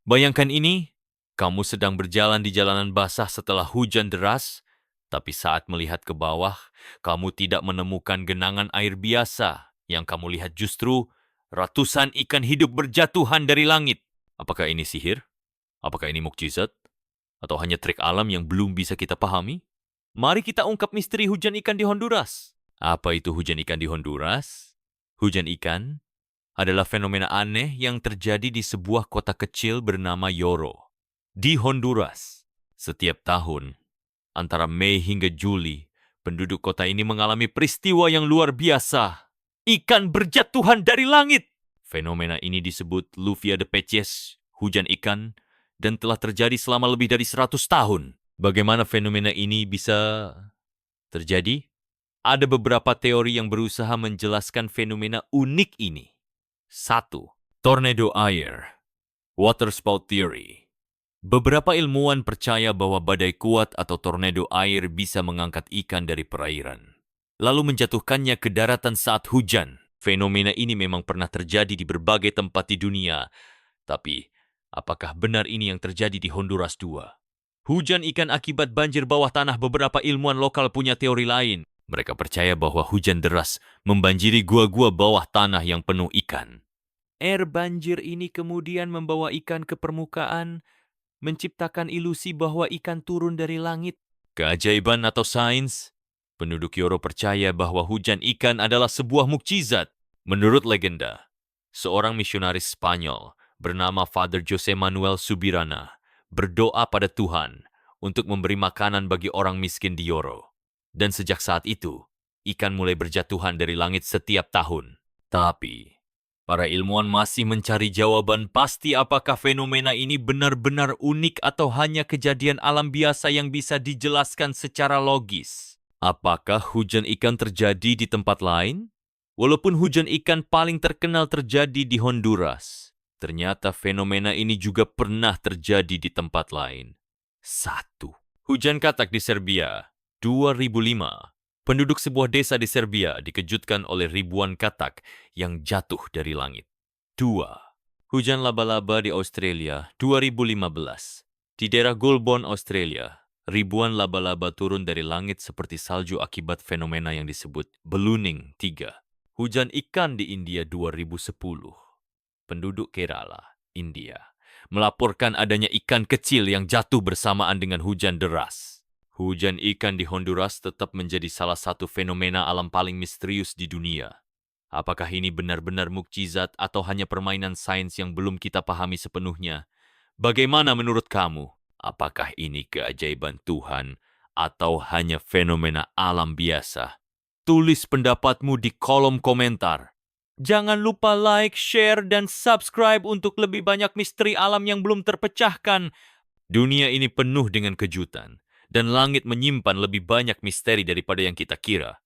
Bayangkan ini, kamu sedang berjalan di jalanan basah setelah hujan deras, tapi saat melihat ke bawah, kamu tidak menemukan genangan air biasa. Yang kamu lihat justru ratusan ikan hidup berjatuhan dari langit. Apakah ini sihir? Apakah ini mukjizat? Atau hanya trik alam yang belum bisa kita pahami? Mari kita ungkap misteri hujan ikan di Honduras. Apa itu hujan ikan di Honduras? Hujan ikan adalah fenomena aneh yang terjadi di sebuah kota kecil bernama Yoro, di Honduras. Setiap tahun, antara Mei hingga Juli, penduduk kota ini mengalami peristiwa yang luar biasa. Ikan berjatuhan dari langit. Fenomena ini disebut Lluvia de Peces, hujan ikan, dan telah terjadi selama lebih dari 100 tahun. Bagaimana fenomena ini bisa terjadi? Ada beberapa teori yang berusaha menjelaskan fenomena unik ini. 1. Tornado air. Water spout theory. Beberapa ilmuwan percaya bahwa badai kuat atau tornado air bisa mengangkat ikan dari perairan, lalu menjatuhkannya ke daratan saat hujan. Fenomena ini memang pernah terjadi di berbagai tempat di dunia, tapi apakah benar ini yang terjadi di Honduras 2? Hujan ikan akibat banjir bawah tanah. Beberapa ilmuwan lokal punya teori lain. Mereka percaya bahwa hujan deras membanjiri gua-gua bawah tanah yang penuh ikan. Air banjir ini kemudian membawa ikan ke permukaan, menciptakan ilusi bahwa ikan turun dari langit. Keajaiban atau sains? Penduduk Yoro percaya bahwa hujan ikan adalah sebuah mukjizat. Menurut legenda, seorang misionaris Spanyol bernama Father Jose Manuel Subirana berdoa pada Tuhan untuk memberi makanan bagi orang miskin di Yoro. Dan sejak saat itu, ikan mulai berjatuhan dari langit setiap tahun. Tapi para ilmuwan masih mencari jawaban pasti apakah fenomena ini benar-benar unik atau hanya kejadian alam biasa yang bisa dijelaskan secara logis. Apakah hujan ikan terjadi di tempat lain? Walaupun hujan ikan paling terkenal terjadi di Honduras, ternyata fenomena ini juga pernah terjadi di tempat lain. 1. Hujan katak di Serbia, 2005. Penduduk sebuah desa di Serbia dikejutkan oleh ribuan katak yang jatuh dari langit. 2. Hujan laba-laba di Australia 2015. Di daerah Goulburn, Australia, ribuan laba-laba turun dari langit seperti salju akibat fenomena yang disebut ballooning. 3. Hujan ikan di India 2010. Penduduk Kerala, India, melaporkan adanya ikan kecil yang jatuh bersamaan dengan hujan deras. Hujan ikan di Honduras tetap menjadi salah satu fenomena alam paling misterius di dunia. Apakah ini benar-benar mukjizat atau hanya permainan sains yang belum kita pahami sepenuhnya? Bagaimana menurut kamu? Apakah ini keajaiban Tuhan atau hanya fenomena alam biasa? Tulis pendapatmu di kolom komentar. Jangan lupa like, share, dan subscribe untuk lebih banyak misteri alam yang belum terpecahkan. Dunia ini penuh dengan kejutan, dan langit menyimpan lebih banyak misteri daripada yang kita kira.